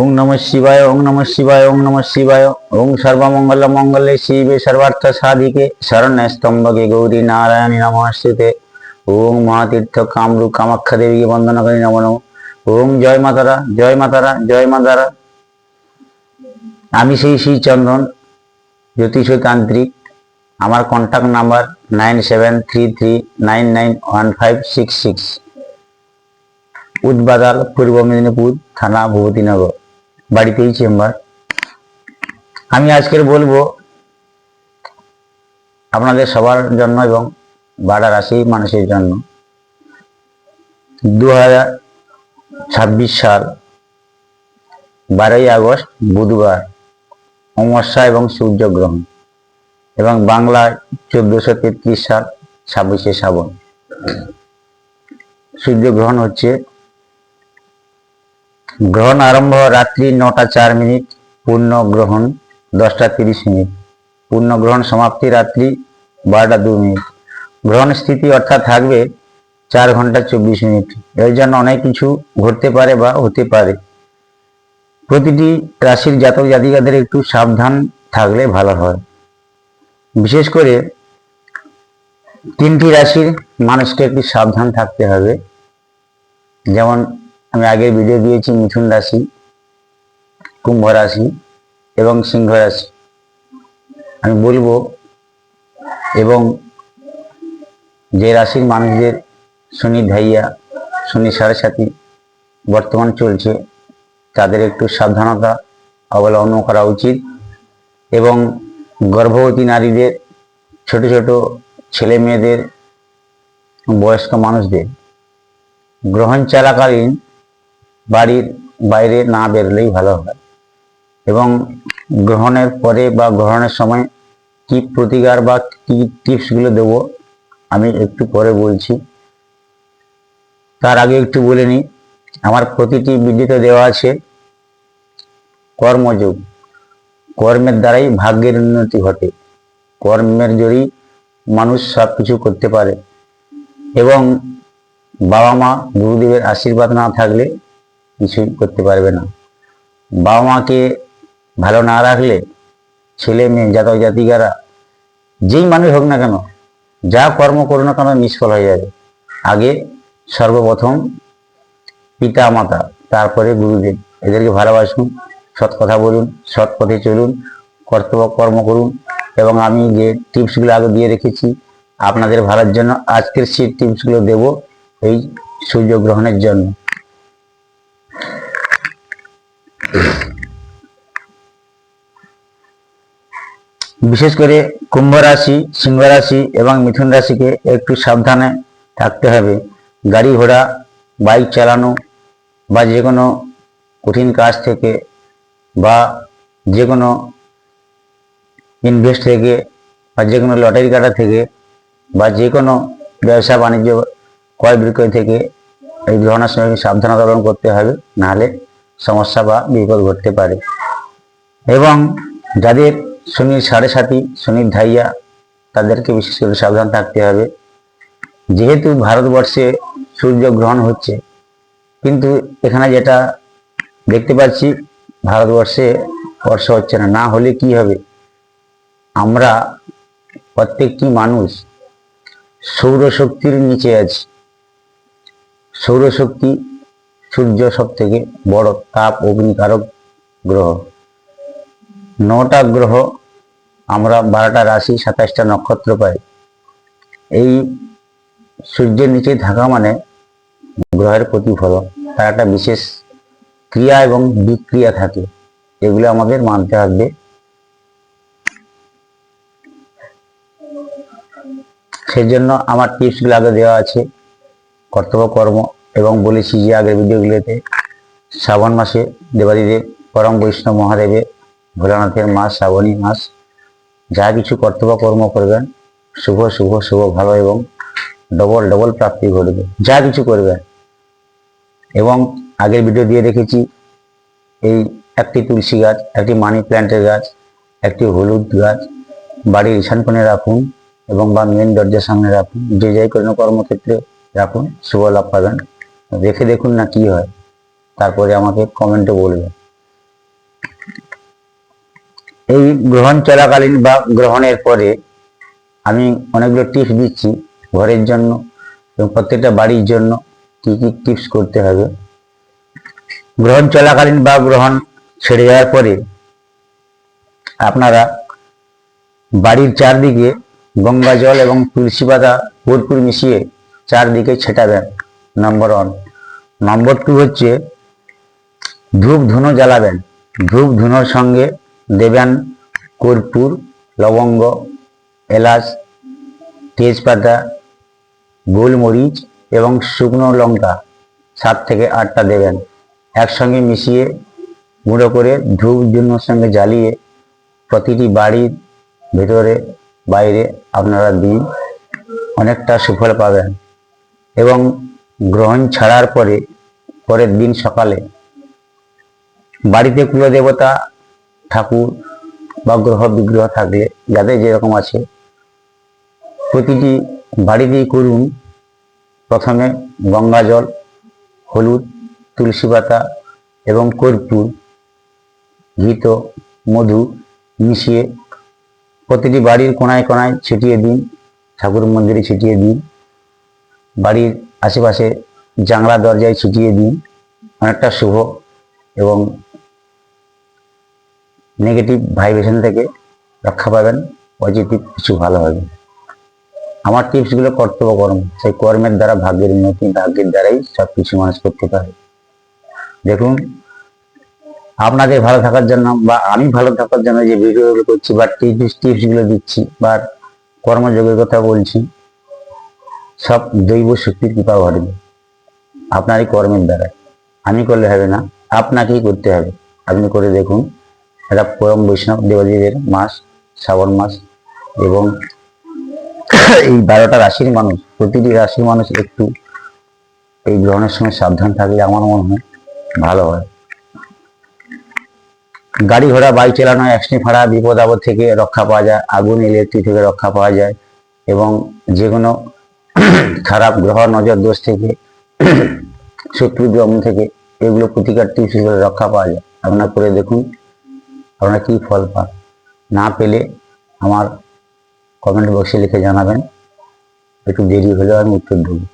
ওং নমঃ শিবায়, ওং নমঃ শিবায়, ওং নমঃ শিবায়। ওং সর্বমঙ্গল মঙ্গলে শিবে সর্বার্থ সাধিকে শরণ্যে স্তম্ভকে গৌরী নারায়ণী নমস্তুতে। ওং মহাতীর্থ কামরূপ কামাখ্যা দেবীকে বন্দনা করি, নমো নমঃ। ওং জয় মাতারা, জয় মাতারা, জয় মাতারা। আমি সেই শ্রী চন্দন, জ্যোতিষ তান্ত্রিক। আমার কন্ট্যাক্ট নাম্বার 9733991566, উদবাদাল, পূর্ব মেদিনীপুর থানা, ভূপতিনগর, বাড়িতেই চেম্বার। আমি আজকের বলবো আপনাদের সবার জন্য এবং 12 রাশির মানুষের জন্য 2026 সাল 12ই আগস্ট বুধবার অমাবস্যা এবং সূর্যগ্রহণ, এবং বাংলায় 1433 সাল 26শে শ্রাবণ। সূর্যগ্রহণ হচ্ছে, গ্রহণ আরম্ভ রাত্রি 9টা 4 মিনিট, পূর্ণ গ্রহণ 10টা 30 মিনিট, পূর্ণ গ্রহণ সমাপ্তি রাত্রি 12টা 2 মিনিট। গ্রহণ স্থিতি অর্থাৎ থাকবে 4 ঘন্টা 24 মিনিট। এর জন্য অনেক কিছু ঘটতে পারে বা হতে পারে। প্রতিটি রাশির জাতক জাতিকাদের একটু সাবধান থাকলে ভালো হয়। বিশেষ করে 3টি রাশির মানুষকে একটু সাবধান থাকতে হবে। যেমন আমি আগের ভিডিও দিয়েছি মিথুন রাশি, কুম্ভ রাশি এবং সিংহ রাশি। আমি বলবো, এবং যে রাশির মানুষদের শনি ঢাইয়া, শনি সাড়ে সাথী বর্তমান চলছে, তাদের একটু সাবধানতা অবলম্বন করা উচিত। এবং গর্ভবতী নারীদের, ছোট ছোট ছেলে মেয়েদের, বয়স্ক মানুষদের গ্রহণ চলাকালীন বাড়ির বাইরে না বেরোলেই ভালো হয়। এবং গ্রহণের পরে বা গ্রহণের সময় কি প্রতিকার বা কি টিপসগুলো দেবো আমি একটু পরে বলছি। তার আগে একটু বলে নিই, আমার প্রতিটি ভিডিওতে দেওয়া আছে কর্মযোগ। কর্মের দ্বারাই ভাগ্যের উন্নতি ঘটে। কর্মের জোরেই মানুষ সব কিছু করতে পারে। এবং বাবা মা গুরুদেবের আশীর্বাদ না থাকলে কিছুই করতে পারবে না। বাবা মাকে ভালো না রাখলে ছেলে মেয়ে, জাতক জাতিকারা, যেই মানুষ হোক না কেন, যা কর্ম করো না কেন নিষ্ফল হয়ে যাবে। আগে সর্বপ্রথম পিতা মাতা, তারপরে গুরুদেব। এদেরকে ভালোবাসুন, সৎ কথা বলুন, সৎ পথে চলুন, কর্তব্য কর্ম করুন। এবং আমি যে টিপসগুলো আগে দিয়ে রেখেছি আপনাদের ভালোর জন্য, আজকের সেই টিপসগুলো দেব এই সূর্যগ্রহণের জন্য। বিশেষ করে কুম্ভ রাশি, সিংহ রাশি এবং মিথুন রাশিকে একটু সাবধানে থাকতে হবে। গাড়ি ঘোড়া, বাইক চালানো বা যে কোনো কঠিন কাজ থেকে বা যে কোনো ইনভেস্ট থেকে বা যে কোনো লটারি কাটা থেকে বা যে কোনো ব্যবসা বাণিজ্য ক্রয় বিক্রয় থেকে এই গ্রহণের সময় সাবধানতা অবলম্বন করতে হবে, নাহলে সমস্যা বা বিপদ ঘটতে পারে। এবং যাদের শনির সাড়ে সাথী, শনির ঢাইয়া, তাদেরকে বিশেষ করে সাবধান থাকতে হবে। যেহেতু ভারতবর্ষে সূর্যগ্রহণ হচ্ছে, কিন্তু এখানে যেটা দেখতে পাচ্ছি ভারতবর্ষে বর্ষা হচ্ছে না। না হলে কি হবে, আমরা প্রত্যেকটি মানুষ সৌরশক্তির নিচে আছি। সৌরশক্তি, সূর্য সব থেকে বড় তাপ অগ্নিকারক গ্রহ। 9টা গ্রহ, আমরা 12টা রাশি, 27টা নক্ষত্র পাই। এই সূর্যের নিচে থাকা মানে গ্রহের প্রতিফলন। তার একটা বিশেষ ক্রিয়া এবং বিক্রিয়া থাকে, এগুলো আমাদের মানতে হবে। সেই জন্য আমার টিপসগুলো আগে দেওয়া আছে, কর্তব্য কর্ম। এবং বলেছি যে আগের ভিডিওগুলোতে, শ্রাবণ মাসে দেবাদিদেব পরম বৈষ্ণব মহাদেবের ভোলানাথের মাস, শ্রাবণী মাস, যা কিছু কর্তব্য কর্ম করবেন শুভ শুভ শুভ ভালো এবং ডবল ডবল প্রাপ্তি ঘটবে, যা কিছু করবেন। এবং আগের ভিডিও দিয়ে রেখেছি এই একটি তুলসী গাছ, একটি মানি প্ল্যান্টের গাছ, একটি হলুদ গাছ বাড়ির ঈশান কোণে রাখুন এবং বা মেন দরজার সামনে রাখুন। যে যাই কোনো কর্মক্ষেত্রে রাখুন, শুভ লাভ পাবেন। রেখে দেখুন না কি হয়, তারপরে আমাকে কমেন্টে বলবেন। এই গ্রহণ চলাকালীন বা গ্রহণের পরে আমি অনেকগুলো টিপস দিচ্ছি ঘরের জন্য এবং প্রত্যেকটা বাড়ির জন্য কি কি টিপস করতে হবে। গ্রহণ চলাকালীন বা গ্রহণ ছেড়ে যাওয়ার পরে আপনারা বাড়ির চারদিকে গঙ্গা জল এবং তুলসী পাতা কর্পূর মিশিয়ে চারদিকে ছেটাবেন, নম্বর 1। নম্বর 2 হচ্ছে ধূপ ধুনো জ্বালাবেন। ধূপ ধুনোর সঙ্গে দেবেন কর্পূর, লবঙ্গ, এলাচ, তেজপাতা, গোলমরিচ এবং শুকনো লঙ্কা 7 থেকে 8টা দেবেন। একসঙ্গে মিশিয়ে গুঁড়ো করে ধূপ ধুনোর সঙ্গে জ্বালিয়ে প্রতিটি বাড়ির ভেতরে বাইরে আপনারা দিন, অনেকটা সুফল পাবেন। এবং গ্রহণ ছাড়ার পরে পরের দিন সকালে বাড়িতে কুলদেবতা ঠাকুর বা গ্রহ বিগ্রহ থাকলে যাদের যেরকম আছে প্রতিটি বাড়িতেই করুন। প্রথমে গঙ্গা জল, হলুদ, তুলসী পাতা এবং কর্পূর, ঘৃত, মধু মিশিয়ে প্রতিটি বাড়ির কোনায় কোনায় ছিটিয়ে দিন, ঠাকুর মন্দিরে ছিটিয়ে দিন, বাড়ির আশেপাশে জানলা দরজায় ছিটিয়ে দিন। অনেকটা শুভ এবং নেগেটিভ ভাইব্রেশন থেকে রক্ষা পাবেন, পজিটিভ কিছু ভালো হবে। আমার টিপসগুলো কর্তব্য কর্ম, সেই কর্মের দ্বারা ভাগ্যের উন্নতি, ভাগ্যের দ্বারাই সব কিছু মানুষ করতে পারে। দেখুন, আপনাদের ভালো থাকার জন্য বা আমি ভালো থাকার জন্য যে ভিডিওগুলো করছি বা টিপসগুলো দিচ্ছি বা কর্মযোগের কথা বলছি, সব দৈব শক্তির কৃপা ঘটবে আপনারই কর্মের দ্বারা। আমি করলে হবে না, আপনাকেই করতে হবে। আপনি করে দেখুন। এটা পরম বৈষ্ণব দেবদেবের মাস, শ্রাবণ মাস, এবং এই 12টা রাশির মানুষ, প্রতিটি রাশির মানুষ একটু এই গ্রহণের সময় সাবধান থাকলে আমার মনে হয় ভালো হয়। গাড়ি ঘোড়া বাইক চালানো, অ্যাক্সিডেন্ট ফাড়া, বিপদ আপদ থেকে রক্ষা পাওয়া যায়, আগুন ইলেকট্রিক থেকে রক্ষা পাওয়া যায়, এবং যে কোনো খারাপ গ্রহ নজর দোষ থেকে, শত্রু দমন থেকে, এগুলো প্রতিকার টিপস হিসেবে রক্ষা পাওয়া যায়। আপনারা করে দেখুন, আপনারা কি ফল পান। না পেলে আমার কমেন্ট বক্সে লিখে জানাবেন, একটু দেরি হলেও আমি উত্তর দেবো,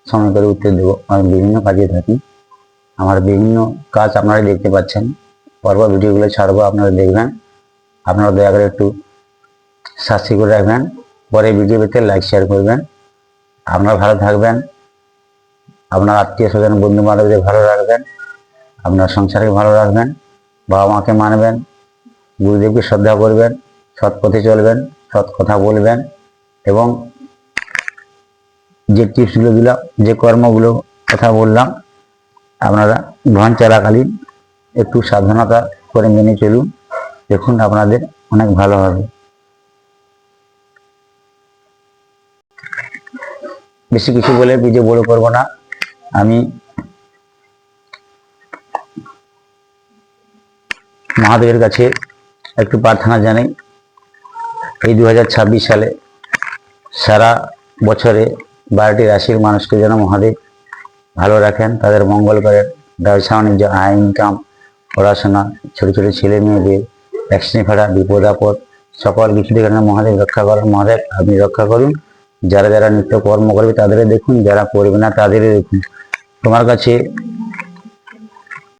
সময় করে উত্তর দেবো। আমি বিভিন্ন কাজে থাকি, আমার বিভিন্ন কাজ আপনারা দেখতে পাচ্ছেন। পরপর ভিডিওগুলো ছাড়বো, আপনারা দেখবেন। আপনারা দয়া করে একটু সাবস্ক্রাইব করে রাখবেন, পরে ভিডিও পেতে লাইক শেয়ার করবেন। আপনারা ভালো থাকবেন, আপনার আত্মীয় স্বজন বন্ধু বান্ধবদের ভালো রাখবেন, আপনার সংসারকে ভালো রাখবেন, বাবা মাকে মানবেন, গুরুদেবকে শ্রদ্ধা করবেন, সৎ পথে চলবেন, সৎ কথা বলবেন, এবং যে টিপসগুলো দিলাম, যে কর্মগুলো কথা বললাম, আপনারা গ্রহণ চলাকালীন একটু সাবধানতা করে মেনে চলুন। দেখুন আপনাদের অনেক ভালো হবে। বেশি কিছু বলে ভিডিও বড় করবো না। আমি মহাদেবের কাছে একটু প্রার্থনা জানাই, এই 2026 সালে সারা বছরে 12টি রাশির মানুষকে যেন মহাদেব ভালো রাখেন, তাদের মঙ্গল করেন, ব্যবসা বাণিজ্য, আয় ইনকাম, পড়াশোনা, ছোট ছোট ছেলে মেয়েদের অ্যাক্সিডেন্ট ফাড়া, বিপদ আপদ, সকল কিছু থেকে মহাদেব রক্ষা করেন। মহাদেব আপনি রক্ষা করুন। যারা যারা নিত্য কর্ম করবে তাদেরও দেখুন, যারা করবে না তাদেরও দেখুন। তোমার কাছে